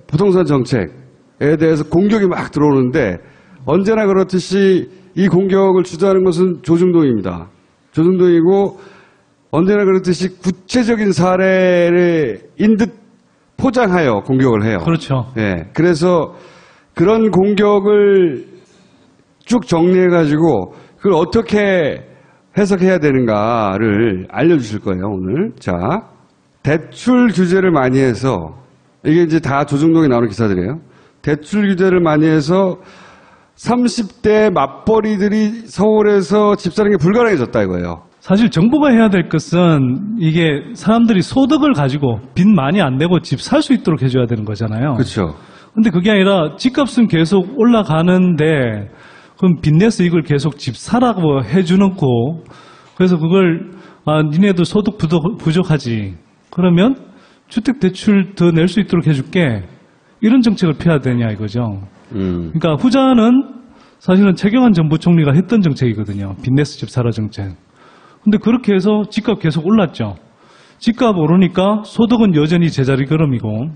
부동산 정책에 대해서 공격이 막 들어오는데 언제나 그렇듯이 이 공격을 주도하는 것은 조중동입니다. 조중동이고 언제나 그렇듯이 구체적인 사례인 듯 포장하여 공격을 해요. 그렇죠. 예. 그래서 그런 공격을 쭉 정리해가지고 그걸 어떻게 해석해야 되는가를 알려주실 거예요, 오늘. 자, 대출 규제를 많이 해서, 이게 이제 다 조중동에 나오는 기사들이에요. 대출 규제를 많이 해서 30대 맞벌이들이 서울에서 집 사는 게 불가능해졌다 이거예요. 사실 정부가 해야 될 것은 이게 사람들이 소득을 가지고 빚 많이 안 내고 집 살 수 있도록 해줘야 되는 거잖아요. 그렇죠. 근데 그게 아니라 집값은 계속 올라가는데 그럼 빚내서 이걸 계속 집 사라고 해주는 거 그래서 그걸 니네도 소득 부족하지 그러면 주택대출 더 낼 수 있도록 해줄게 이런 정책을 펴야 되냐 이거죠. 그러니까 후자는 사실은 최경환 전 부총리가 했던 정책이거든요. 빚내서 집 사라 정책. 근데 그렇게 해서 집값 계속 올랐죠. 집값 오르니까 소득은 여전히 제자리 걸음이고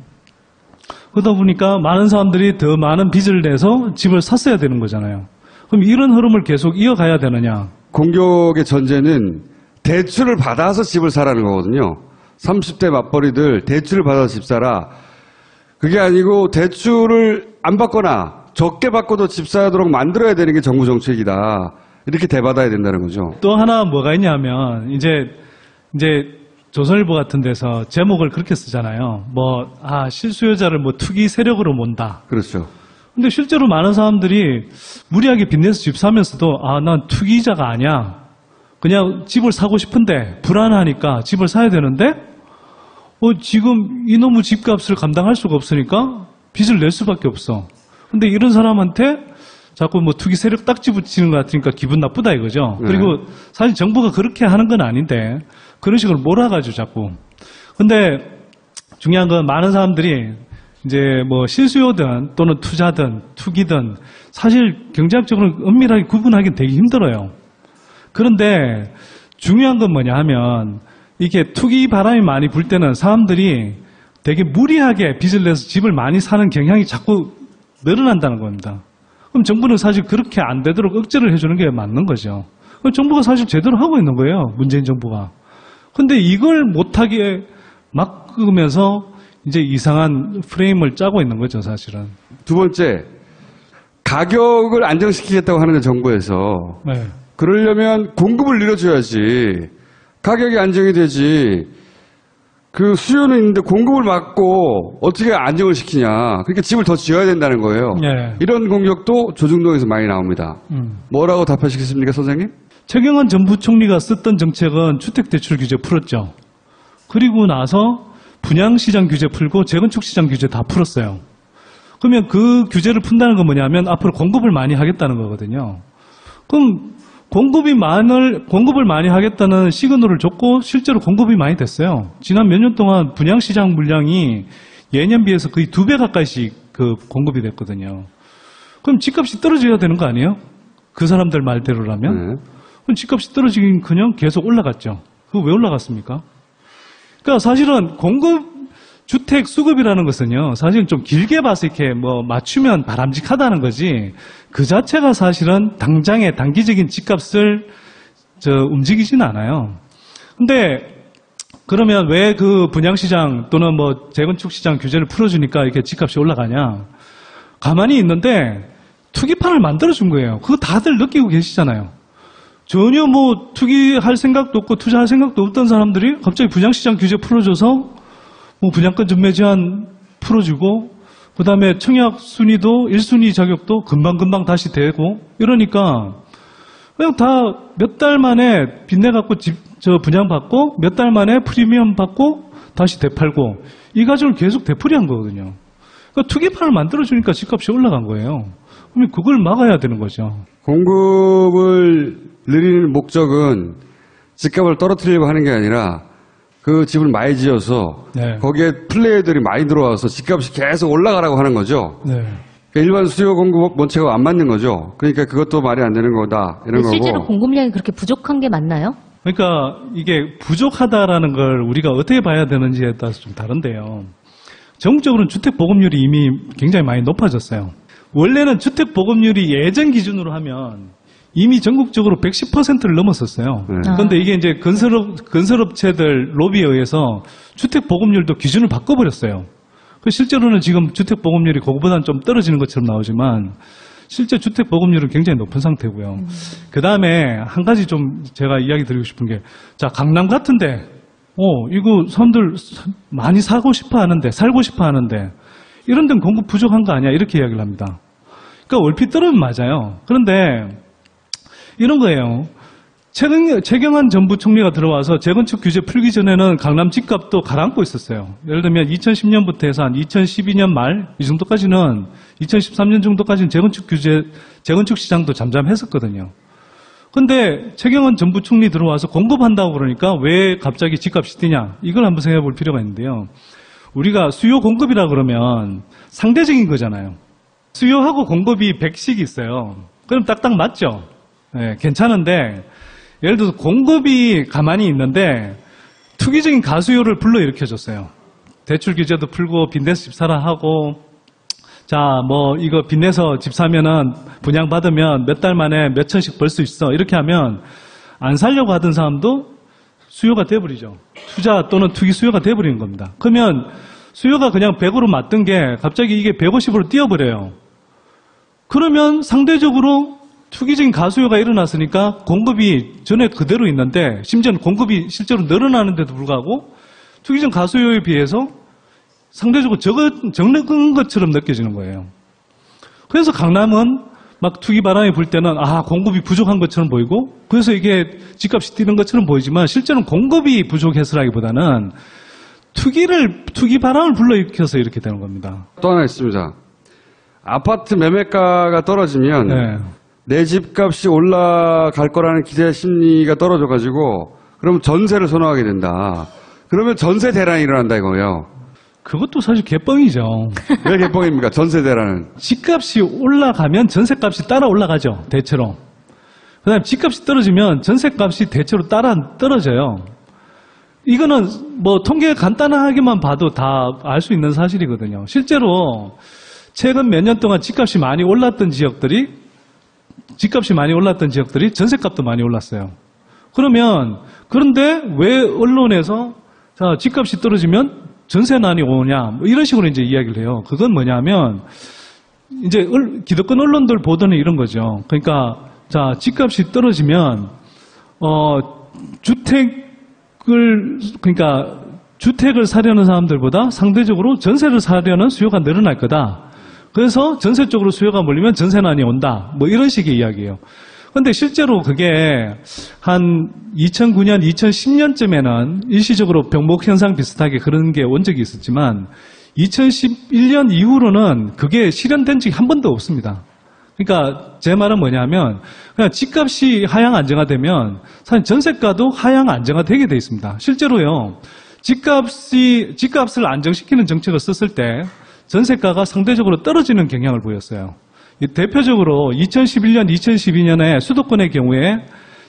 그러다 보니까 많은 사람들이 더 많은 빚을 내서 집을 샀어야 되는 거잖아요. 그럼 이런 흐름을 계속 이어가야 되느냐? 공격의 전제는 대출을 받아서 집을 사라는 거거든요. 30대 맞벌이들 대출을 받아서 집 사라. 그게 아니고 대출을 안 받거나 적게 받고도 집 사도록 만들어야 되는 게 정부 정책이다. 이렇게 대받아야 된다는 거죠. 또 하나 뭐가 있냐면 이제 조선일보 같은 데서 제목을 그렇게 쓰잖아요. 실수요자를 투기 세력으로 몬다. 그렇죠. 근데 실제로 많은 사람들이 무리하게 빚내서 집 사면서도 난 투기자가 아니야. 그냥 집을 사고 싶은데 불안하니까 집을 사야 되는데 지금 이놈의 집값을 감당할 수가 없으니까 빚을 낼 수밖에 없어. 근데 이런 사람한테 자꾸 투기 세력 딱지 붙이는 것 같으니까 기분 나쁘다 이거죠. 네. 그리고 사실 정부가 그렇게 하는 건 아닌데 그런 식으로 몰아가지고 자꾸. 근데 중요한 건 많은 사람들이 이제 실수요든 또는 투자든 투기든 사실 경제학적으로 엄밀하게 구분하기 되게 힘들어요. 그런데 중요한 건 뭐냐 하면 이게 투기 바람이 많이 불 때는 사람들이 되게 무리하게 빚을 내서 집을 많이 사는 경향이 자꾸 늘어난다는 겁니다. 그럼 정부는 사실 그렇게 안 되도록 억제를 해주는 게 맞는 거죠. 그럼 정부가 사실 제대로 하고 있는 거예요. 문재인 정부가. 근데 이걸 못하게 막으면서 이제 이상한 프레임을 짜고 있는 거죠, 사실은. 두 번째, 가격을 안정시키겠다고 하는데 정부에서. 네. 그러려면 공급을 늘려줘야지. 가격이 안정이 되지. 그 수요는 있는데 공급을 막고 어떻게 안정을 시키냐. 그러니까 집을 더 지어야 된다는 거예요. 네. 이런 공격도 조중동에서 많이 나옵니다. 뭐라고 답하시겠습니까, 선생님? 최경환 전 부총리가 썼던 정책은 주택대출 규제 풀었죠. 그리고 나서 분양시장 규제 풀고 재건축시장 규제 다 풀었어요. 그러면 그 규제를 푼다는 건 뭐냐면 앞으로 공급을 많이 하겠다는 거거든요. 그럼 공급을 많이 하겠다는 시그널을 줬고 실제로 공급이 많이 됐어요. 지난 몇 년 동안 분양시장 물량이 예년 비해서 거의 2배 가까이씩 공급이 됐거든요. 그럼 집값이 떨어져야 되는 거 아니에요? 그 사람들 말대로라면? 네. 그럼 집값이 떨어지긴 그냥 계속 올라갔죠. 그거 왜 올라갔습니까? 그러니까 사실은 공급 주택 수급이라는 것은요, 사실은 좀 길게 봐서 이렇게 맞추면 바람직하다는 거지, 그 자체가 사실은 당장의 단기적인 집값을 움직이지는 않아요. 근데 그러면 왜 그 분양시장 또는 재건축시장 규제를 풀어주니까 이렇게 집값이 올라가냐? 가만히 있는데 투기판을 만들어준 거예요. 그거 다들 느끼고 계시잖아요. 전혀 투기할 생각도 없고 투자할 생각도 없던 사람들이 갑자기 분양시장 규제 풀어줘서 분양권 전매 제한 풀어주고 그 다음에 청약 순위도 1순위 자격도 금방금방 다시 되고 이러니까 그냥 다 몇 달 만에 빚내갖고 분양받고 몇 달 만에 프리미엄 받고 다시 되팔고 이 과정을 계속 되풀이한 거거든요. 그러니까 투기판을 만들어주니까 집값이 올라간 거예요. 그러면 그걸 막아야 되는 거죠. 공급을 늘리는 목적은 집값을 떨어뜨리려고 하는 게 아니라 그 집을 많이 지어서 네. 거기에 플레이어들이 많이 들어와서 집값이 계속 올라가라고 하는 거죠. 네. 그러니까 일반 수요 공급 원칙하고 안 맞는 거죠. 그러니까 그것도 말이 안 되는 거다 이런 거고. 실제로 공급량이 그렇게 부족한 게 맞나요? 그러니까 이게 부족하다라는 걸 우리가 어떻게 봐야 되는지에 따라서 좀 다른데요. 전국적으로는 주택 보급률이 이미 굉장히 많이 높아졌어요. 원래는 주택 보급률이 예전 기준으로 하면 이미 전국적으로 110%를 넘었었어요. 네. 그런데 이게 이제 건설업체들 로비에 의해서 주택 보급률도 기준을 바꿔버렸어요. 실제로는 지금 주택 보급률이 그거보다는 좀 떨어지는 것처럼 나오지만 실제 주택 보급률은 굉장히 높은 상태고요. 그 다음에 한 가지 좀 제가 이야기 드리고 싶은 게, 자, 강남 같은데, 이거 사람들 많이 사고 싶어 하는데, 살고 싶어 하는데, 이런 데는 공급 부족한 거 아니야? 이렇게 이야기를 합니다. 그러니까 얼핏 들으면 맞아요. 그런데 이런 거예요. 최경환 전부 총리가 들어와서 재건축 규제 풀기 전에는 강남 집값도 가라앉고 있었어요. 예를 들면 2010년부터 해서 한 2012년 말 이 정도까지는 2013년 정도까지는 재건축 시장도 잠잠했었거든요. 근데 최경환 전부 총리 들어와서 공급한다고 그러니까 왜 갑자기 집값이 뛰냐? 이걸 한번 생각해 볼 필요가 있는데요. 우리가 수요 공급이라 그러면 상대적인 거잖아요. 수요하고 공급이 100씩 있어요. 그럼 딱딱 맞죠? 네, 괜찮은데 예를 들어서 공급이 가만히 있는데 투기적인 가수요를 불러일으켜줬어요. 대출 규제도 풀고 빚내서 집 사라 하고, 자, 뭐 이거 빚내서 집 사면은 분양받으면 몇 달 만에 몇 천씩 벌 수 있어. 이렇게 하면 안 살려고 하던 사람도 수요가 돼버리죠. 투자 또는 투기 수요가 돼버리는 겁니다. 그러면 수요가 그냥 100으로 맞던 게 갑자기 이게 150으로 뛰어버려요. 그러면 상대적으로 투기적인 가수요가 일어났으니까 공급이 전에 그대로 있는데, 심지어는 공급이 실제로 늘어나는데도 불구하고 투기적인 가수요에 비해서 상대적으로 적은 것처럼 느껴지는 거예요. 그래서 강남은 막 투기 바람이 불 때는 공급이 부족한 것처럼 보이고, 그래서 이게 집값이 뛰는 것처럼 보이지만 실제로는 공급이 부족해서라기보다는 투기 바람을 불러일으켜서 이렇게 되는 겁니다. 또 하나 있습니다. 아파트 매매가가 떨어지면 네. 내 집값이 올라갈 거라는 기대 심리가 떨어져가지고 그럼 전세를 선호하게 된다. 그러면 전세 대란이 일어난다 이거예요. 그것도 사실 개뻥이죠. 왜 개뻥입니까? 전세 대란은. 집값이 올라가면 전세값이 따라 올라가죠. 대체로. 그 다음에 집값이 떨어지면 전세값이 대체로 따라 떨어져요. 이거는 뭐 통계 간단하게만 봐도 다 알 수 있는 사실이거든요. 실제로 최근 몇 년 동안 집값이 많이 올랐던 지역들이 전세값도 많이 올랐어요. 그런데 왜 언론에서 자, 집값이 떨어지면 전세난이 오냐, 뭐 이런 식으로 이제 이야기를 해요. 그건 뭐냐면, 이제 기득권 언론들 보도는 이런 거죠. 그러니까, 자, 집값이 떨어지면, 주택을 사려는 사람들보다 상대적으로 전세를 사려는 수요가 늘어날 거다. 그래서 전세 쪽으로 수요가 몰리면 전세난이 온다. 뭐 이런 식의 이야기예요. 근데 실제로 그게 한 2009년, 2010년쯤에는 일시적으로 병목 현상 비슷하게 그런 게 온 적이 있었지만 2011년 이후로는 그게 실현된 적이 한 번도 없습니다. 그러니까 제 말은 뭐냐면 그냥 집값이 하향 안정화되면 사실 전세가도 하향 안정화되게 돼 있습니다. 실제로요. 집값을 안정시키는 정책을 썼을 때 전세가가 상대적으로 떨어지는 경향을 보였어요. 대표적으로 2011년, 2012년에 수도권의 경우에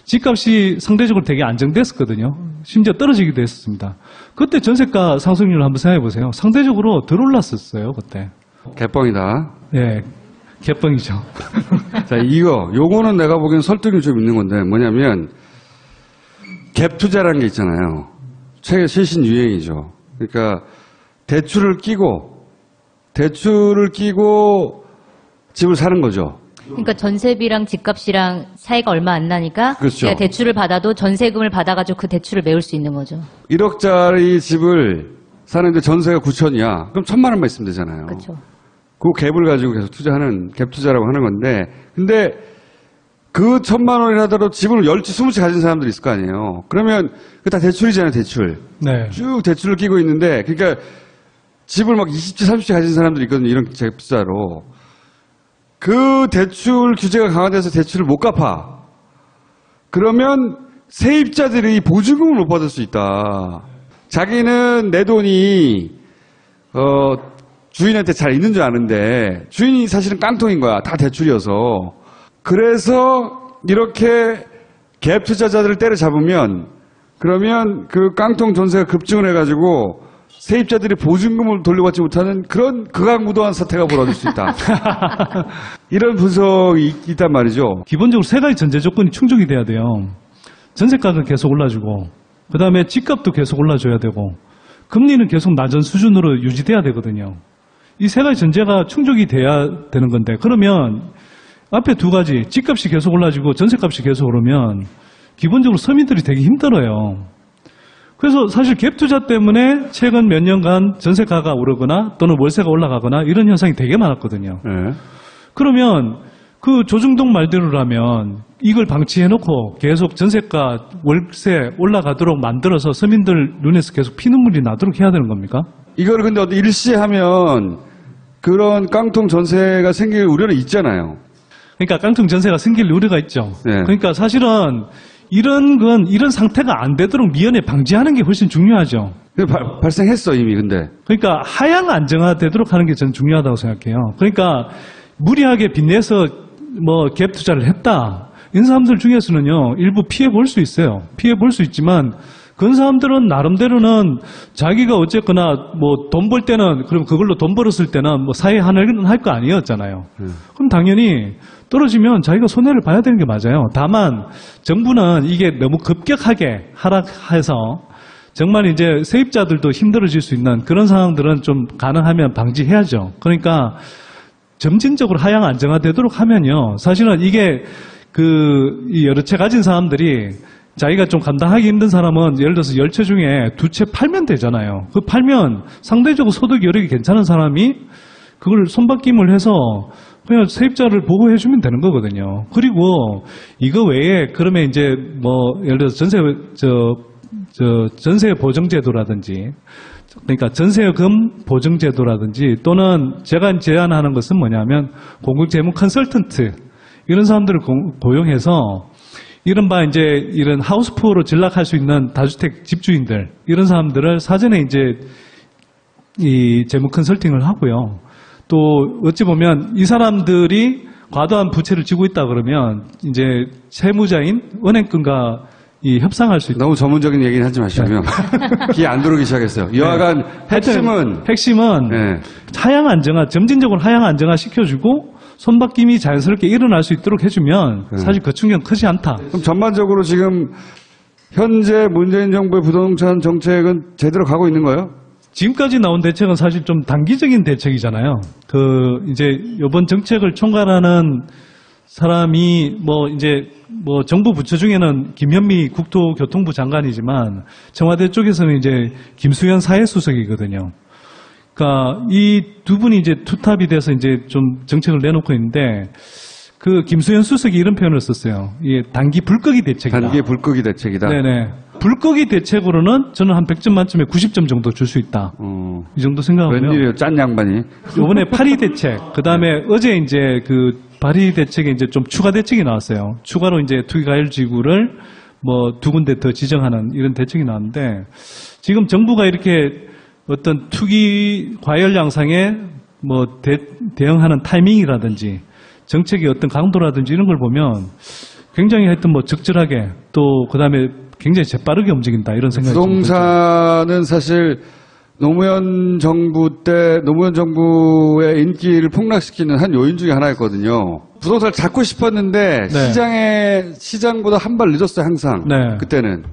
집값이 상대적으로 되게 안정됐었거든요. 심지어 떨어지기도 했었습니다. 그때 전세가 상승률을 한번 생각해 보세요. 상대적으로 덜 올랐었어요, 그때. 개뻥이다. 네, 개뻥이죠. 자, 요거는 내가 보기엔 설득이 좀 있는 건데 뭐냐면 갭 투자라는 게 있잖아요. 최신 유행이죠. 그러니까 대출을 끼고 집을 사는 거죠. 그러니까 전세비랑 집값이랑 차이가 얼마 안 나니까 그렇죠. 내가 대출을 받아도 전세금을 받아가지고 그 대출을 메울 수 있는 거죠. 1억짜리 집을 사는데 전세가 9천이야. 그럼 1,000만 원만 있으면 되잖아요. 그렇죠. 그 갭을 가지고 계속 투자하는 갭 투자라고 하는 건데, 근데 그 1,000만 원이라도 집을 10채, 20채 가진 사람들이 있을 거 아니에요. 그러면 그 다 대출이잖아요, 대출. 네. 쭉 대출을 끼고 있는데, 그러니까 집을 막 20채, 30채 가진 사람들이 있거든요. 이런 갭 투자로. 그 대출 규제가 강화돼서 대출을 못 갚아. 그러면 세입자들이 보증금을 못 받을 수 있다. 자기는 내 돈이 주인한테 잘 있는 줄 아는데 주인이 사실은 깡통인 거야. 다 대출이어서. 그래서 이렇게 갭 투자자들을 때려잡으면 그러면 그 깡통 전세가 급증을 해가지고 세입자들이 보증금을 돌려받지 못하는 그런 극악무도한 사태가 벌어질 수 있다. 이런 분석이 있단 말이죠. 기본적으로 세 가지 전제 조건이 충족이 돼야 돼요. 전세가가 계속 올라주고, 그 다음에 집값도 계속 올라줘야 되고, 금리는 계속 낮은 수준으로 유지돼야 되거든요. 이 세 가지 전제가 충족이 돼야 되는 건데, 그러면 앞에 두 가지, 집값이 계속 올라지고 전세값이 계속 오르면 기본적으로 서민들이 되게 힘들어요. 그래서 사실 갭 투자 때문에 최근 몇 년간 전세가가 오르거나 또는 월세가 올라가거나 이런 현상이 되게 많았거든요. 네. 그러면 그 조중동 말대로라면 이걸 방치해놓고 계속 전세가 월세 올라가도록 만들어서 서민들 눈에서 계속 피눈물이 나도록 해야 되는 겁니까? 이거를 근데 어디 일시하면 그런 깡통 전세가 생길 우려는 있잖아요. 그러니까 깡통 전세가 생길 우려가 있죠. 네. 그러니까 사실은 이런 상태가 안 되도록 미연에 방지하는 게 훨씬 중요하죠. 발생했어 이미 근데. 그러니까 하향 안정화되도록 하는 게 저는 중요하다고 생각해요. 그러니까 무리하게 빚내서 뭐 갭 투자를 했다. 이런 사람들 중에서는요, 일부 피해 볼 수 있어요. 피해 볼 수 있지만 그런 사람들은 나름대로는 자기가 어쨌거나 뭐 돈 벌 때는 그럼 그걸로 돈 벌었을 때는 뭐 사회 하나는 할 거 아니었잖아요. 그럼 당연히 떨어지면 자기가 손해를 봐야 되는 게 맞아요. 다만 정부는 이게 너무 급격하게 하락해서 정말 이제 세입자들도 힘들어질 수 있는 그런 상황들은 좀 가능하면 방지해야죠. 그러니까 점진적으로 하향 안정화되도록 하면요. 사실은 이게 이 여러 채 가진 사람들이 자기가 좀 감당하기 힘든 사람은 예를 들어서 10채 중에 2채 팔면 되잖아요. 그 팔면 상대적으로 소득 여력이 괜찮은 사람이 그걸 손바뀜을 해서 그냥 세입자를 보호해주면 되는 거거든요. 그리고 이거 외에 그러면 이제 뭐 예를 들어서 전세 보증제도라든지 그러니까 전세금 보증제도라든지 또는 제가 제안하는 것은 뭐냐면 공급재무 컨설턴트 이런 사람들을 고용해서 이른바 이제 이런 하우스푸어로 전락할 수 있는 다주택 집주인들 이런 사람들을 사전에 이제 이 재무 컨설팅을 하고요. 또 어찌 보면 이 사람들이 과도한 부채를 지고 있다 그러면 이제 채무자인 은행권과 협상할 수 있다. 너무 전문적인 얘기는 하지 마시고요. 귀에 안 들어오기 시작했어요. 여하간 핵심은 네. 하향 안정화, 점진적으로 하향 안정화 시켜주고 손바뀜이 자연스럽게 일어날 수 있도록 해주면 사실 그 충격은 크지 않다. 그럼 전반적으로 지금 현재 문재인 정부의 부동산 정책은 제대로 가고 있는 거예요? 지금까지 나온 대책은 사실 좀 단기적인 대책이잖아요. 이제 이번 정책을 총괄하는 사람이 정부 부처 중에는 김현미 국토교통부 장관이지만 청와대 쪽에서는 이제 김수현 사회수석이거든요. 그러니까 이 두 분이 이제 투탑이 돼서 이제 좀 정책을 내놓고 있는데 그 김수현 수석이 이런 표현을 썼어요. 이게 단기 불꺼기 대책이다. 단기 불꺼기 대책이다. 네네. 불꺼기 대책으로는 저는 한 100점 만점에 90점 정도 줄 수 있다. 이 정도 생각하고요. 웬일이에요, 짠 양반이. 이번에 파리 대책, 그 다음에 어제 이제 파리 대책에 이제 좀 추가 대책이 나왔어요. 추가로 이제 투기과열 지구를 뭐 2군데 더 지정하는 이런 대책이 나왔는데 지금 정부가 이렇게 어떤 투기 과열 양상에 뭐 대응하는 타이밍이라든지 정책의 어떤 강도라든지 이런 걸 보면 굉장히 하여튼 뭐 적절하게 또 그다음에 굉장히 재빠르게 움직인다 이런 생각이 듭니다. 부동산은 사실 노무현 정부의 인기를 폭락시키는 한 요인 중에 하나였거든요. 부동산을 잡고 싶었는데 네. 시장보다 한 발 늦었어요, 항상. 네. 그때는.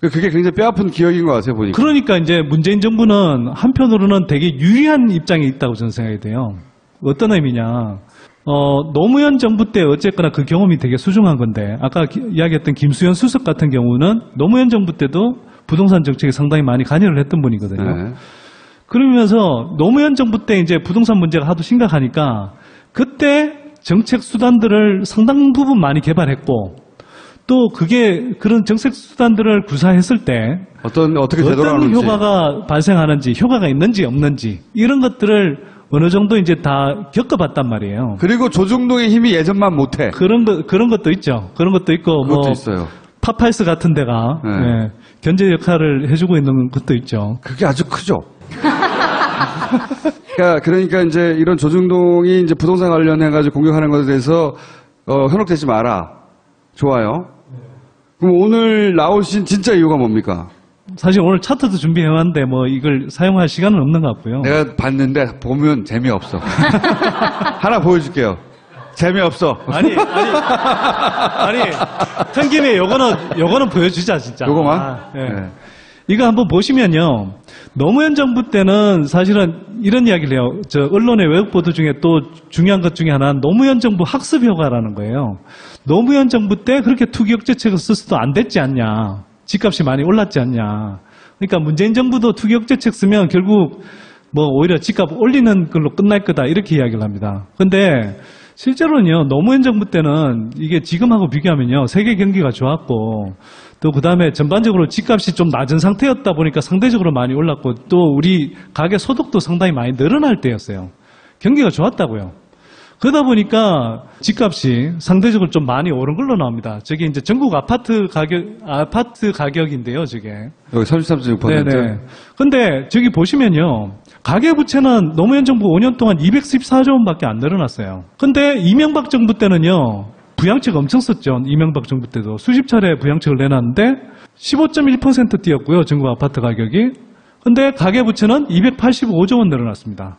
그게 굉장히 뼈아픈 기억인 것 같아요, 보니까. 그러니까 이제 문재인 정부는 한편으로는 되게 유리한 입장에 있다고 저는 생각이 돼요. 어떤 의미냐. 노무현 정부 때 어쨌거나 그 경험이 되게 소중한 건데, 아까 이야기했던 김수현 수석 같은 경우는 노무현 정부 때도 부동산 정책에 상당히 많이 관여를 했던 분이거든요. 네. 그러면서 노무현 정부 때 이제 부동산 문제가 하도 심각하니까 그때 정책 수단들을 상당 부분 많이 개발했고, 또 그런 정책 수단들을 구사했을 때 어떻게 어떤 되돌아오는지 효과가 발생하는지, 효과가 있는지 없는지 이런 것들을 어느 정도 이제 다 겪어봤단 말이에요. 그리고 조중동의 힘이 예전만 못해. 그런 것도 있죠. 그런 것도 있고 그것도 있어요. 파파이스 같은 데가 네. 견제 역할을 해주고 있는 것도 있죠. 그게 아주 크죠. 그러니까 이제 이런 조중동이 이제 부동산 관련해가지고 공격하는 것에 대해서 현혹되지 마라. 좋아요. 그럼 오늘 나오신 진짜 이유가 뭡니까? 사실 오늘 차트도 준비해왔는데 뭐 이걸 사용할 시간은 없는 것 같고요. 내가 봤는데 보면 재미없어. 하나 보여줄게요. 재미없어. 아니, 큰 김에 요거는 보여주자, 진짜. 요거만? 예. 네. 이거 한번 보시면요. 노무현 정부 때는 사실은 이런 이야기를 해요. 언론의 외국 보도 중에 또 중요한 것 중에 하나는 노무현 정부 학습 효과라는 거예요. 노무현 정부 때 그렇게 투기 억제책을 썼어도 안 됐지 않냐. 집값이 많이 올랐지 않냐. 그러니까 문재인 정부도 투기 억제책 쓰면 결국 뭐 오히려 집값 올리는 걸로 끝날 거다. 이렇게 이야기를 합니다. 근데 실제로는요, 노무현 정부 때는 이게 지금하고 비교하면요, 세계 경기가 좋았고, 또 그 다음에 전반적으로 집값이 좀 낮은 상태였다 보니까 상대적으로 많이 올랐고, 또 우리 가계 소득도 상당히 많이 늘어날 때였어요. 경기가 좋았다고요. 그러다 보니까 집값이 상대적으로 좀 많이 오른 걸로 나옵니다. 저게 이제 전국 아파트 가격인데요, 저게. 여기 33.6%. 네네. 근데 저기 보시면요. 가계부채는 노무현 정부 5년 동안 214조 원밖에 안 늘어났어요. 근데 이명박 정부 때는요. 부양책 엄청 썼죠. 이명박 정부 때도 수십 차례 부양책을 내놨는데 15.1% 뛰었고요. 전국 아파트 가격이. 근데 가계부채는 285조 원 늘어났습니다.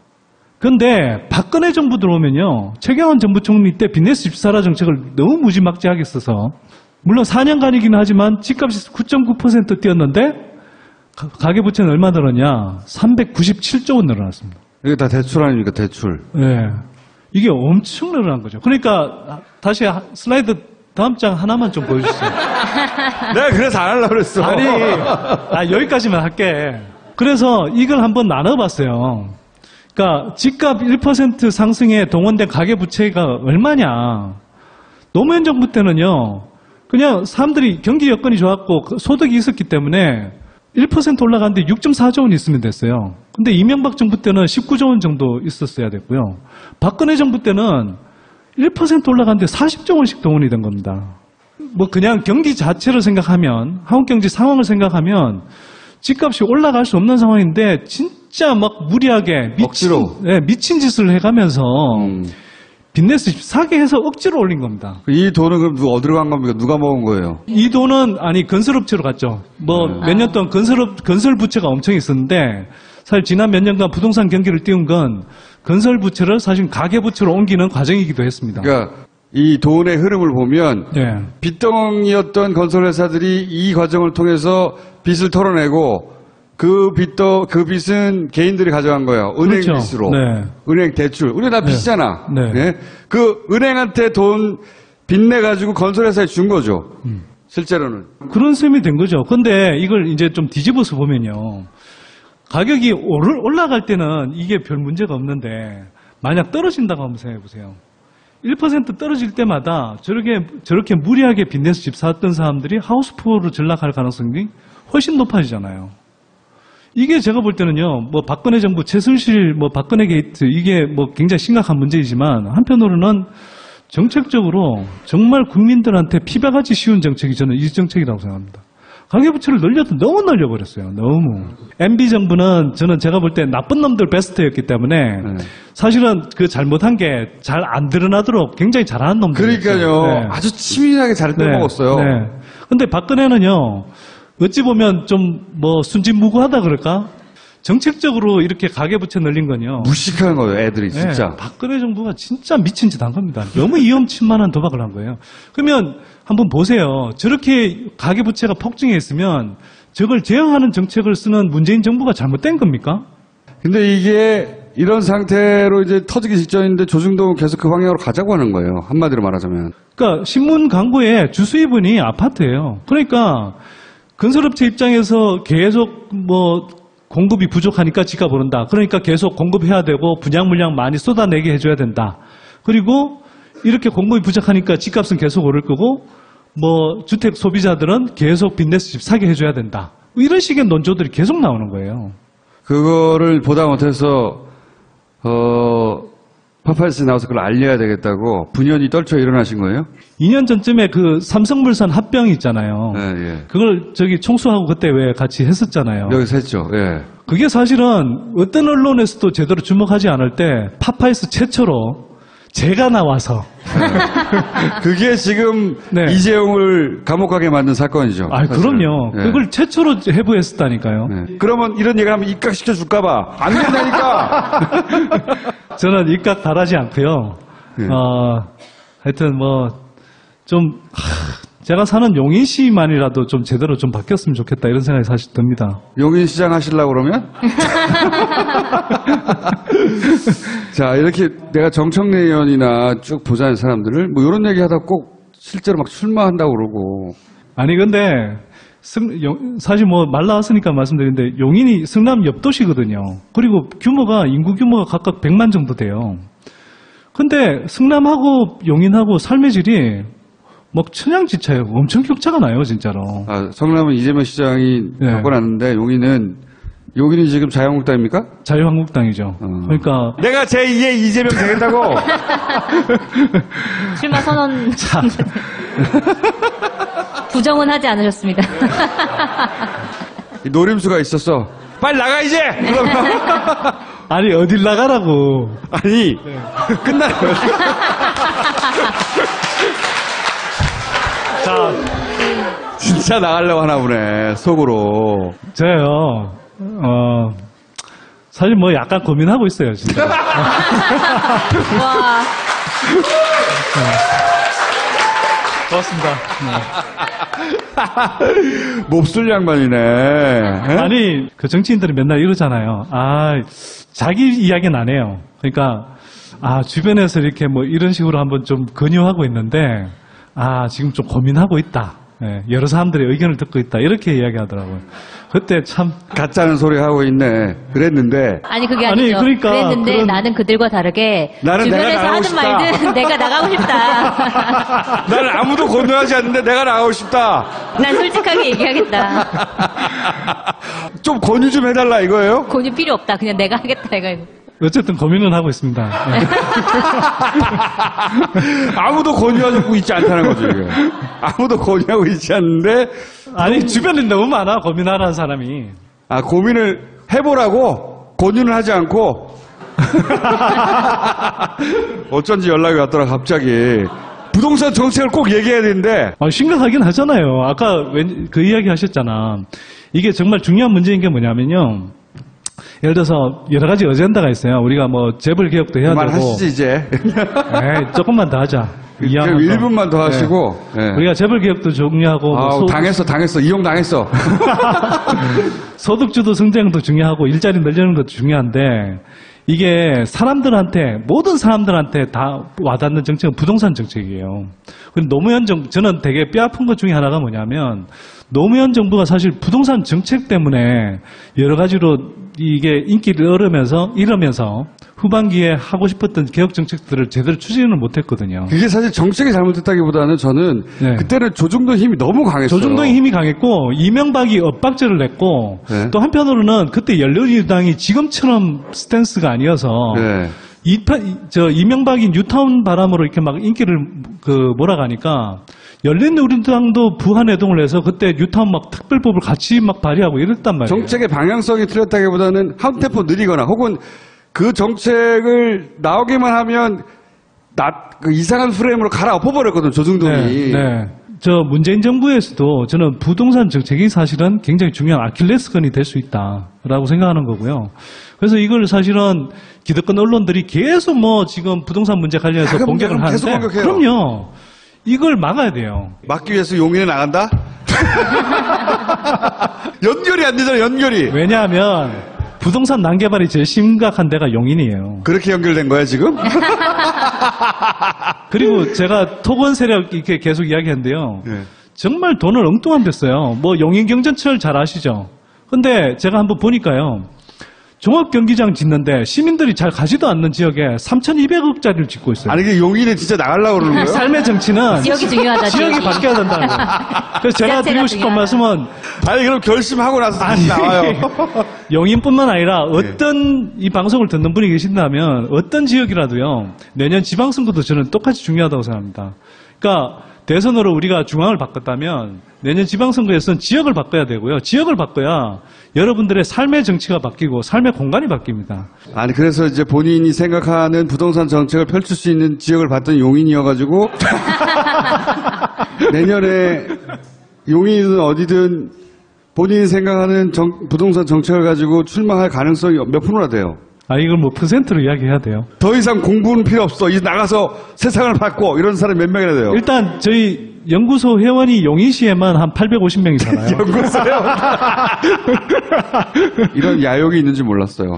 근데 박근혜 정부 들어오면요. 최경환 정부 총리 때 빚내서 집 사라 정책을 너무 무지막지하게 써서 물론 4년간이긴 하지만 집값이 9.9% 뛰었는데 가계부채는 얼마 늘었냐? 397조 원 늘어났습니다. 이게 다 대출 아닙니까? 대출. 네. 이게 엄청 늘어난 거죠. 그러니까 다시 슬라이드 다음 장 하나만 좀 보여주세요. 내가 그래서 안 하려고 그랬어. 아니, 여기까지만 할게. 그래서 이걸 한번 나눠봤어요. 그러니까 집값 1% 상승에 동원된 가계부채가 얼마냐. 노무현 정부 때는요. 그냥 사람들이 경기 여건이 좋았고 소득이 있었기 때문에 1% 올라갔는데 6.4조 원 있으면 됐어요. 근데 이명박 정부 때는 19조 원 정도 있었어야 됐고요. 박근혜 정부 때는 1% 올라갔는데 40조 원씩 동원이 된 겁니다. 뭐 그냥 경기 자체를 생각하면, 한국 경제 상황을 생각하면 집값이 올라갈 수 없는 상황인데 진짜 막 무리하게 미친 짓을 해가면서 빚내서 집 사게 해서 억지로 올린 겁니다. 이 돈은 그럼 어디로 간 겁니까? 누가 먹은 거예요? 이 돈은 건설업체로 갔죠. 뭐 몇 년 동안 건설 부채가 엄청 있었는데 사실 지난 몇 년간 부동산 경기를 띄운 건 건설 부채를 사실 가계 부채로 옮기는 과정이기도 했습니다. 그러니까 이 돈의 흐름을 보면 네. 빚덩이였던 건설회사들이 이 과정을 통해서 빚을 털어내고 그 빚은 개인들이 가져간 거예요. 은행 그렇죠. 빚으로. 네. 은행 대출. 우리 다 빚이잖아. 네. 네. 그 은행한테 돈 빚내가지고 건설회사에 준 거죠. 실제로는. 그런 셈이 된 거죠. 근데 이걸 이제 좀 뒤집어서 보면요. 가격이 올라갈 때는 이게 별 문제가 없는데 만약 떨어진다고 한번 생각해 보세요. 1% 떨어질 때마다 저렇게 무리하게 빚내서 집 샀던 사람들이 하우스푸어로 전락할 가능성이 훨씬 높아지잖아요. 이게 제가 볼 때는요, 뭐 박근혜 정부 최순실, 뭐 박근혜 게이트, 이게 뭐 굉장히 심각한 문제이지만 한편으로는 정책적으로 정말 국민들한테 피박하기 쉬운 정책이 저는 이 정책이라고 생각합니다. 가계부채를 늘려도 너무 늘려버렸어요. 너무. MB 정부는 저는 제가 볼 때 나쁜 놈들 베스트였기 때문에 사실은 그 잘못한 게 잘 안 드러나도록 굉장히 잘하는 놈들. 그러니까요. 네. 아주 치밀하게 잘 빼먹었어요. 네. 네. 근데 박근혜는요, 어찌 보면 좀 뭐 순진무구하다 그럴까? 정책적으로 이렇게 가계부채 늘린 건요. 무식한 거예요, 애들이 진짜. 네, 박근혜 정부가 진짜 미친 짓 한 겁니다. 너무 위험천만한 도박을 한 거예요. 그러면 한번 보세요. 저렇게 가계부채가 폭증해 있으면 저걸 제어하는 정책을 쓰는 문재인 정부가 잘못된 겁니까? 근데 이게 이런 상태로 이제 터지기 직전인데 조중동은 계속 그 방향으로 가자고 하는 거예요. 한마디로 말하자면. 그러니까 신문 광고에 주수입은이 아파트예요. 그러니까 건설업체 입장에서 계속 뭐 공급이 부족하니까 집값 오른다. 그러니까 계속 공급해야 되고 분양 물량 많이 쏟아내게 해줘야 된다. 그리고 이렇게 공급이 부족하니까 집값은 계속 오를 거고 뭐 주택 소비자들은 계속 빚내서 집 사게 해줘야 된다. 이런 식의 논조들이 계속 나오는 거예요. 그거를 보다 못해서 파파이스에 나와서 그걸 알려야 되겠다고 분연히 떨쳐 일어나신 거예요? 2년 2년 전쯤에 그 삼성물산 합병 있잖아요. 네, 예. 그걸 총수하고 그때 왜 같이 했었잖아요. 여기서 했죠. 예. 그게 사실은 어떤 언론에서도 제대로 주목하지 않을 때 파파이스 최초로 제가 나와서. 그게 지금 네. 이재용을 감옥 가게 만든 사건이죠. 아, 사실은. 그럼요. 네. 그걸 최초로 해부했었다니까요. 네. 그러면 이런 얘기를 하면 입각시켜 줄까봐 안 된다니까. 저는 입각 바라지 않고요. 네. 하여튼 제가 사는 용인시만이라도 좀 제대로 좀 바뀌었으면 좋겠다 이런 생각이 사실 듭니다. 용인시장 하시려고 그러면? 자, 이렇게 내가 정청래 의원이나 쭉 보자는 사람들을 뭐 이런 얘기 하다 꼭 실제로 막 출마한다고 그러고. 아니 근데 사실 말 나왔으니까 말씀드리는데 용인이 성남 옆 도시거든요. 그리고 인구 규모가 각각 100만 정도 돼요. 근데 성남하고 용인하고 삶의 질이 막 천양지차예요. 엄청 격차가 나요, 진짜로. 아, 성남은 이재명 시장이 네. 바꿔놨는데 용인이 지금 자유한국당입니까? 자유한국당이죠. 그러니까 내가 제2의 이재명 되겠다고? 출마 선언 자, 부정은 하지 않으셨습니다. 이 노림수가 있었어. 빨리 나가 이제! 그러면 아니 어딜 나가라고. 아니 끝나요. 자, 진짜 나가려고 하나 보네 속으로. 저요. 사실 약간 고민하고 있어요, 진짜. 와, 고맙습니다. 몹쓸 양반이네. 에? 아니, 정치인들이 맨날 이러잖아요. 자기 이야기는 안 해요. 그러니까, 주변에서 이렇게 이런 식으로 한번 좀 권유하고 있는데, 지금 좀 고민하고 있다. 예, 여러 사람들의 의견을 듣고 있다. 이렇게 이야기하더라고요. 그때 참. 가짜는 소리 하고 있네. 그랬는데 아니 그게 아니, 아니죠. 그러니까 그랬는데 나는 그들과 다르게 나는 내가 주변에서 나가고 하든 싶다. 말든 내가 나가고 싶다. 나는 아무도 권유하지 않는데 내가 나가고 싶다. 난 솔직하게 얘기하겠다. 좀 권유 좀 해달라 이거예요? 권유 필요 없다. 그냥 내가 하겠다 이거. 어쨌든 고민은 하고 있습니다. 예. 아무도 권유하고 있지 않다는 거죠 이게. 아무도 권유하고 있지 않는데 아니, 주변에 너무 많아, 고민하라는 사람이. 고민을 해보라고 권유는 하지 않고 어쩐지 연락이 왔더라 갑자기. 부동산 정책을 꼭 얘기해야 되는데 심각하긴 하잖아요. 아까 그 이야기 하셨잖아. 이게 정말 중요한 문제인 게 뭐냐면요. 예를 들어서 여러 가지 어젠다가 있어요. 우리가 재벌 개혁도 해야 되고. 그만하시지 이제. 조금만 더 하자. 그럼 이왕 1분만 더 하시고. 네. 우리가 재벌 개혁도 중요하고 당했어. 이용당했어. 소득주도 성장도 중요하고 일자리 늘리는 것도 중요한데 이게 모든 사람들한테 다 와닿는 정책은 부동산 정책이에요. 노무현 정부, 저는 되게 뼈아픈 것 중에 하나가 뭐냐면 노무현 정부가 사실 부동산 정책 때문에 여러 가지로 이게 인기를 잃으면서 후반기에 하고 싶었던 개혁 정책들을 제대로 추진을 못했거든요. 그게 사실 정책이 잘못됐다기보다는 저는 네. 그때는 조중동 힘이 너무 강했어요. 조중동의 힘이 강했고 이명박이 엇박자를 냈고 네. 또 한편으로는 그때 열린우리당이 지금처럼 스탠스가 아니어서 네. 이명박이 뉴타운 바람으로 이렇게 막 인기를 몰아가니까 열린우리당도 부한회동을 해서 그때 뉴타운 막 특별법을 같이 막 발의하고 이랬단 말이에요. 정책의 방향성이 틀렸다기보다는 한 템포 느리거나 혹은 그 정책을 나오기만 하면 그 이상한 프레임으로 갈아엎어버렸거든 조중동이. 네. 문재인 정부에서도 저는 부동산 정책이 사실은 굉장히 중요한 아킬레스건이 될 수 있다라고 생각하는 거고요. 그래서 이걸 사실은 기득권 언론들이 계속 지금 부동산 문제 관련해서 공격을 하는데 계속 공격해요. 그럼요. 이걸 막아야 돼요. 막기 위해서 용인에 나간다? 연결이 안 되잖아, 연결이. 왜냐하면 부동산 난개발이 제일 심각한 데가 용인이에요. 그렇게 연결된 거야, 지금? 그리고 제가 토건 세력 이렇게 계속 이야기했는데요. 네. 정말 돈을 엉뚱한 데 써요. 용인경전철 잘 아시죠? 근데 제가 한번 보니까요. 종합경기장 짓는데 시민들이 잘 가지도 않는 지역에 3,200억짜리를 짓고 있어요. 아니, 이게 용인에 진짜 나가려고 그러는 거예요? 삶의 정치는 지역이 중요하다. 지역이 바뀌어야 된다는 거예요. 그래서 제가 지자체가 드리고 싶은 중요하다. 말씀은 아니, 그럼 결심하고 나서 다시 나와요. 용인뿐만 아니라 어떤 이 방송을 듣는 분이 계신다면 어떤 지역이라도요. 내년 지방선거도 저는 똑같이 중요하다고 생각합니다. 그러니까 대선으로 우리가 중앙을 바꿨다면 내년 지방선거에서는 지역을 바꿔야 되고요. 지역을 바꿔야 여러분들의 삶의 정치가 바뀌고 삶의 공간이 바뀝니다. 아니 그래서 이제 본인이 생각하는 부동산 정책을 펼칠 수 있는 지역을 봤던 용인이어가지고 내년에 용인이든 어디든 본인이 생각하는 부동산 정책을 가지고 출마할 가능성이 몇 프로나 돼요? 이걸 뭐 퍼센트로 이야기해야 돼요. 더 이상 공부는 필요 없어. 이제 나가서 세상을 바꿔. 이런 사람이 몇 명이나 돼요? 일단 저희 연구소 회원이 용인시에만 한 850명이 살아요. 연구소요? 이런 야욕이 있는지 몰랐어요.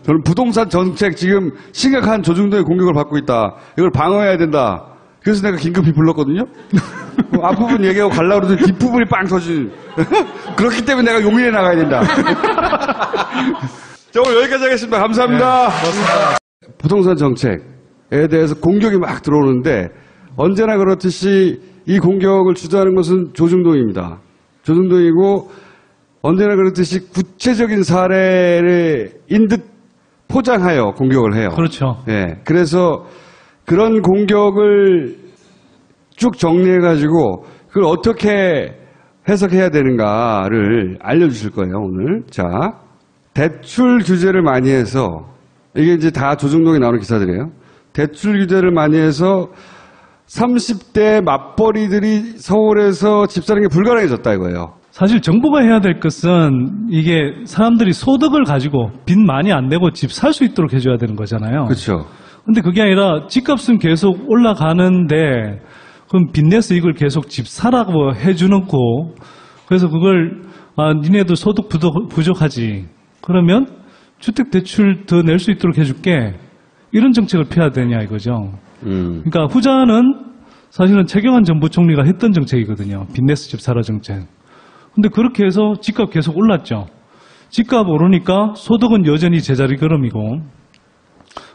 저는 부동산 정책 지금 심각한 조중동의 공격을 받고 있다. 이걸 방어해야 된다. 그래서 내가 긴급히 불렀거든요. 앞부분 얘기하고 가려고 그러더니 뒷부분이 빵 터진. 그렇기 때문에 내가 용인에 나가야 된다. 자, 오늘 여기까지 하겠습니다. 감사합니다. 고맙습니다. 부동산 정책에 대해서 공격이 막 들어오는데 언제나 그렇듯이 이 공격을 주도하는 것은 조중동입니다. 조중동이고 언제나 그렇듯이 구체적인 사례인 듯 포장하여 공격을 해요. 그렇죠. 예. 그래서 그런 공격을 쭉 정리해가지고 그걸 어떻게 해석해야 되는가를 알려주실 거예요, 오늘. 자. 대출 규제를 많이 해서 이게 이제 다 조중동에 나오는 기사들이에요. 대출 규제를 많이 해서 30대 맞벌이들이 서울에서 집 사는 게 불가능해졌다 이거예요. 사실 정부가 해야 될 것은 이게 사람들이 소득을 가지고 빚 많이 안 내고 집 살 수 있도록 해줘야 되는 거잖아요. 그렇죠. 근데 그게 아니라 집값은 계속 올라가는데 그럼 빚내서 이걸 계속 집 사라고 해주놓고 그래서 그걸 니네도 소득 부족하지. 그러면 주택대출 더 낼 수 있도록 해줄게. 이런 정책을 펴야 되냐 이거죠. 그러니까 후자는 사실은 최경환 전 부총리가 했던 정책이거든요. 빚내서 집 사라 정책. 근데 그렇게 해서 집값 계속 올랐죠. 집값 오르니까 소득은 여전히 제자리 걸음이고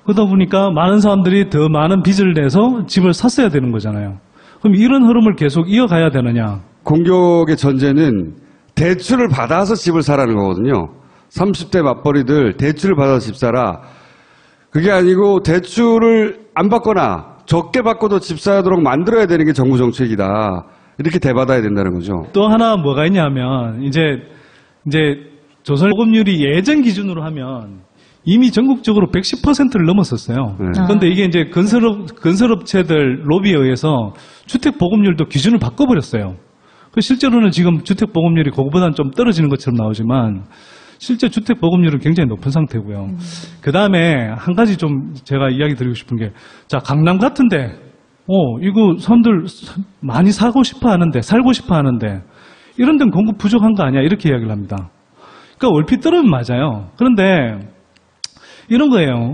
그러다 보니까 많은 사람들이 더 많은 빚을 내서 집을 샀어야 되는 거잖아요. 그럼 이런 흐름을 계속 이어가야 되느냐. 공격의 전제는 대출을 받아서 집을 사라는 거거든요. 30대 맞벌이들 대출을 받아서 집 사라. 그게 아니고 대출을 안 받거나 적게 받고도 집 사도록 만들어야 되는 게 정부 정책이다. 이렇게 대받아야 된다는 거죠. 또 하나 뭐가 있냐면 이제 조선 보급률이 예전 기준으로 하면 이미 전국적으로 110%를 넘었었어요. 네. 그런데 이게 이제 건설업체들 로비에 의해서 주택 보급률도 기준을 바꿔버렸어요. 실제로는 지금 주택 보급률이 그거보다는 좀 떨어지는 것처럼 나오지만 실제 주택 보급률은 굉장히 높은 상태고요. 그 다음에 한 가지 좀 제가 이야기 드리고 싶은 게, 자, 강남 같은데, 이거 사람들 많이 사고 싶어 하는데, 살고 싶어 하는데, 이런 데는 공급 부족한 거 아니야? 이렇게 이야기를 합니다. 그러니까 얼핏 들으면 맞아요. 그런데 이런 거예요.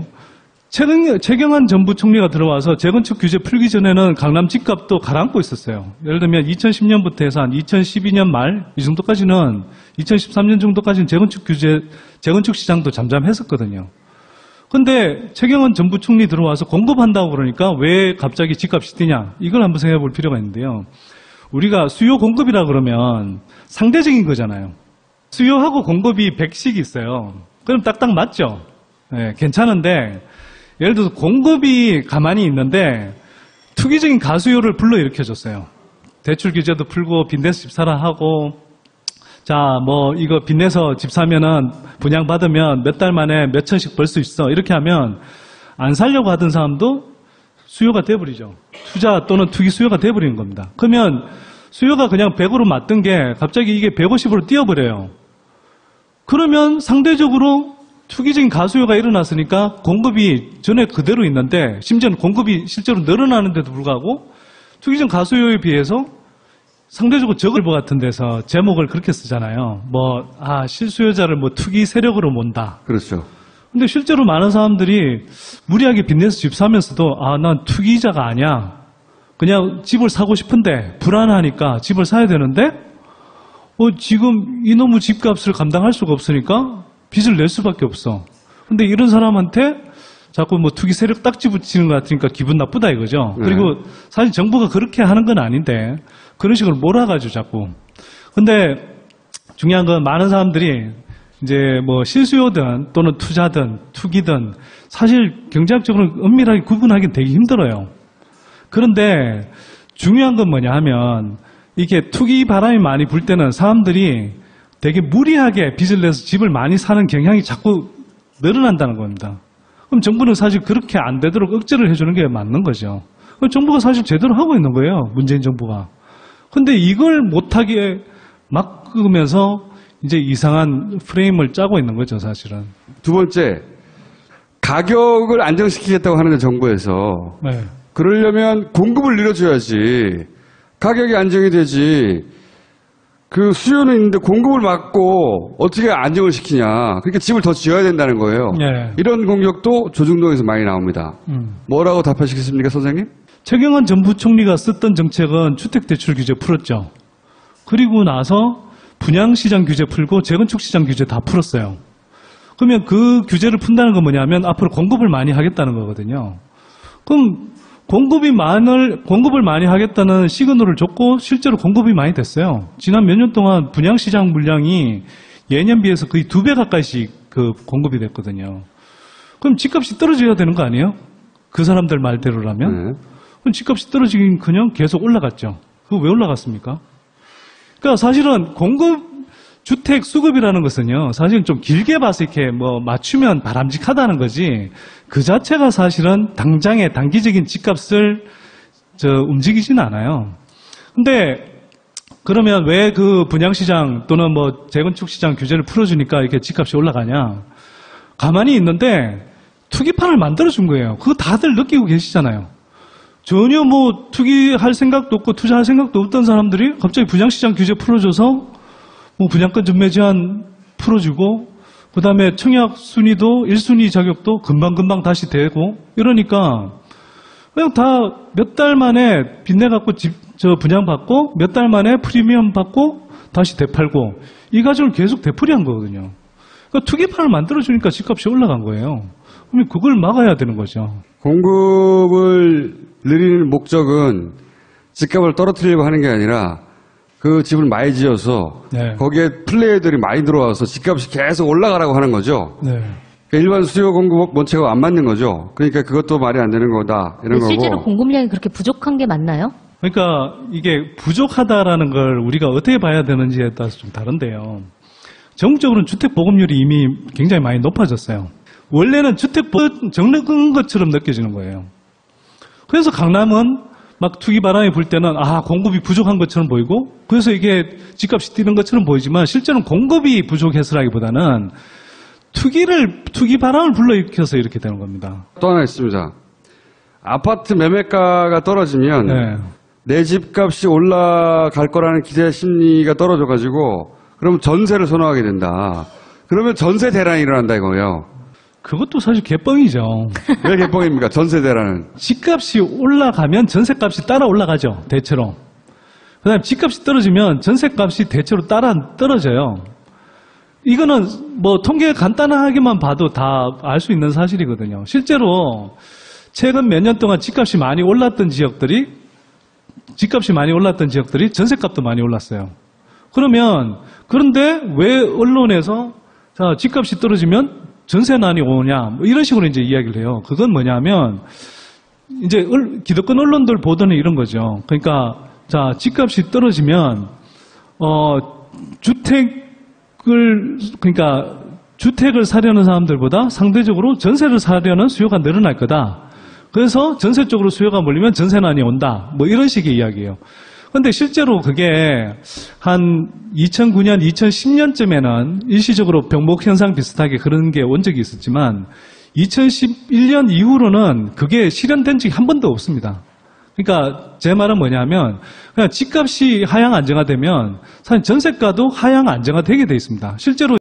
최경환 전 부총리가 들어와서 재건축 규제 풀기 전에는 강남 집값도 가라앉고 있었어요. 예를 들면 2010년부터 해서 한 2012년 말 이 정도까지는 2013년 정도까지는 재건축 시장도 잠잠했었거든요. 근데 최경환 전 부총리 들어와서 공급한다고 그러니까 왜 갑자기 집값이 뛰냐? 이걸 한번 생각해 볼 필요가 있는데요. 우리가 수요 공급이라 그러면 상대적인 거잖아요. 수요하고 공급이 100씩 있어요. 그럼 딱딱 맞죠? 네, 괜찮은데 예를 들어서 공급이 가만히 있는데 투기적인 가수요를 불러일으켜줬어요. 대출 규제도 풀고 빚내서 집 사라 하고 자, 뭐 이거 빚내서 집 사면은 분양받으면 몇 달 만에 몇 천씩 벌 수 있어. 이렇게 하면 안 살려고 하던 사람도 수요가 돼버리죠. 투자 또는 투기 수요가 돼버리는 겁니다. 그러면 수요가 그냥 100으로 맞던 게 갑자기 이게 150으로 뛰어버려요. 그러면 상대적으로 투기적인 가수요가 일어났으니까 공급이 전에 그대로 있는데 심지어는 공급이 실제로 늘어나는데도 불구하고 투기적 가수요에 비해서 상대적으로 적을 것 같은 데서 제목을 그렇게 쓰잖아요. 실수요자를 투기 세력으로 몬다. 그렇죠. 근데 실제로 많은 사람들이 무리하게 빚내서 집 사면서도 난 투기자가 아니야. 그냥 집을 사고 싶은데 불안하니까 집을 사야 되는데 지금 이놈의 집값을 감당할 수가 없으니까 빚을 낼 수밖에 없어. 근데 이런 사람한테 자꾸 투기 세력 딱지 붙이는 것 같으니까 기분 나쁘다 이거죠. 네. 그리고 사실 정부가 그렇게 하는 건 아닌데 그런 식으로 몰아가지고 자꾸. 근데 중요한 건 많은 사람들이 이제 실수요든 또는 투자든 투기든 사실 경제학적으로 은밀하게 구분하기 되게 힘들어요. 그런데 중요한 건 뭐냐 하면 이게 투기 바람이 많이 불 때는 사람들이 되게 무리하게 빚을 내서 집을 많이 사는 경향이 자꾸 늘어난다는 겁니다. 그럼 정부는 사실 그렇게 안 되도록 억제를 해주는 게 맞는 거죠. 그럼 정부가 사실 제대로 하고 있는 거예요. 문재인 정부가. 근데 이걸 못하게 막으면서 이제 이상한 프레임을 짜고 있는 거죠, 사실은. 두 번째, 가격을 안정시키겠다고 하는데 정부에서 네. 그러려면 공급을 늘려줘야지. 가격이 안정이 되지. 그 수요는 있는데 공급을 막고 어떻게 안정을 시키냐. 그러니까 집을 더 지어야 된다는 거예요. 네. 이런 공격도 조중동에서 많이 나옵니다. 뭐라고 답하시겠습니까, 선생님? 최경환 전 부총리가 썼던 정책은 주택대출 규제 풀었죠. 그리고 나서 분양시장 규제 풀고 재건축시장 규제 다 풀었어요. 그러면 그 규제를 푼다는 건 뭐냐면 앞으로 공급을 많이 하겠다는 거거든요. 그럼 공급을 많이 하겠다는 시그널을 줬고 실제로 공급이 많이 됐어요. 지난 몇 년 동안 분양시장 물량이 예년 비해서 거의 2배 가까이씩 그 공급이 됐거든요. 그럼 집값이 떨어져야 되는 거 아니에요? 그 사람들 말대로라면? 네. 그럼 집값이 떨어지긴커녕 계속 올라갔죠. 그거 왜 올라갔습니까? 그러니까 사실은 주택 수급이라는 것은요, 사실은 좀 길게 봐서 이렇게 뭐 맞추면 바람직하다는 거지, 그 자체가 사실은 당장의 단기적인 집값을 움직이지는 않아요. 근데 그러면 왜 그 분양시장 또는 뭐 재건축시장 규제를 풀어주니까 이렇게 집값이 올라가냐? 가만히 있는데 투기판을 만들어준 거예요. 그거 다들 느끼고 계시잖아요. 전혀 뭐 투기할 생각도 없고 투자할 생각도 없던 사람들이 갑자기 분양시장 규제 풀어줘서 뭐 분양권 전매 제한 풀어주고 그 다음에 청약 순위도 1순위 자격도 금방금방 다시 되고 이러니까 그냥 다 몇 달 만에 빚내갖고 분양받고 몇 달 만에 프리미엄 받고 다시 되팔고 이 과정을 계속 되풀이한 거거든요. 그러니까 투기판을 만들어주니까 집값이 올라간 거예요. 그러면 그걸 막아야 되는 거죠. 공급을 늘리는 목적은 집값을 떨어뜨리려고 하는 게 아니라 그 집을 많이 지어서 네. 거기에 플레이어들이 많이 들어와서 집값이 계속 올라가라고 하는 거죠. 네. 그러니까 일반 수요 공급 원칙하고 안 맞는 거죠. 그러니까 그것도 말이 안 되는 거다 이런 거고. 실제로 공급량이 그렇게 부족한 게 맞나요? 그러니까 이게 부족하다라는 걸 우리가 어떻게 봐야 되는지에 따라서 좀 다른데요. 전국적으로는 주택 보급률이 이미 굉장히 많이 높아졌어요. 원래는 주택 적는 것처럼 느껴지는 거예요. 그래서 강남은 막 투기 바람이 불 때는 공급이 부족한 것처럼 보이고 그래서 이게 집값이 뛰는 것처럼 보이지만 실제로는 공급이 부족해서라기보다는 투기 바람을 불러일으켜서 이렇게 되는 겁니다. 또 하나 있습니다. 아파트 매매가가 떨어지면 네. 내 집값이 올라갈 거라는 기대 심리가 떨어져가지고 그러면 전세를 선호하게 된다. 그러면 전세 대란이 일어난다 이거예요. 그것도 사실 개뻥이죠. 왜 개뻥입니까? 전세 대란은. 집값이 올라가면 전세값이 따라 올라가죠. 대체로. 그 다음에 집값이 떨어지면 전세값이 대체로 따라 떨어져요. 이거는 뭐 통계 간단하게만 봐도 다 알 수 있는 사실이거든요. 실제로 최근 몇 년 동안 집값이 많이 올랐던 지역들이 전세값도 많이 올랐어요. 그런데 왜 언론에서 집값이 떨어지면 전세난이 오냐 뭐 이런 식으로 이제 이야기를 해요. 그건 뭐냐면 이제 기득권 언론들 보도는 이런 거죠. 그러니까 집값이 떨어지면 주택을 사려는 사람들보다 상대적으로 전세를 사려는 수요가 늘어날 거다. 그래서 전세 쪽으로 수요가 몰리면 전세난이 온다. 뭐 이런 식의 이야기예요. 근데 실제로 그게 한 2009년, 2010년쯤에는 일시적으로 병목 현상 비슷하게 그런 게 온 적이 있었지만 2011년 이후로는 그게 실현된 적이 한 번도 없습니다. 그러니까 제 말은 뭐냐면 그냥 집값이 하향 안정화되면 사실 전세가도 하향 안정화되게 돼 있습니다. 실제로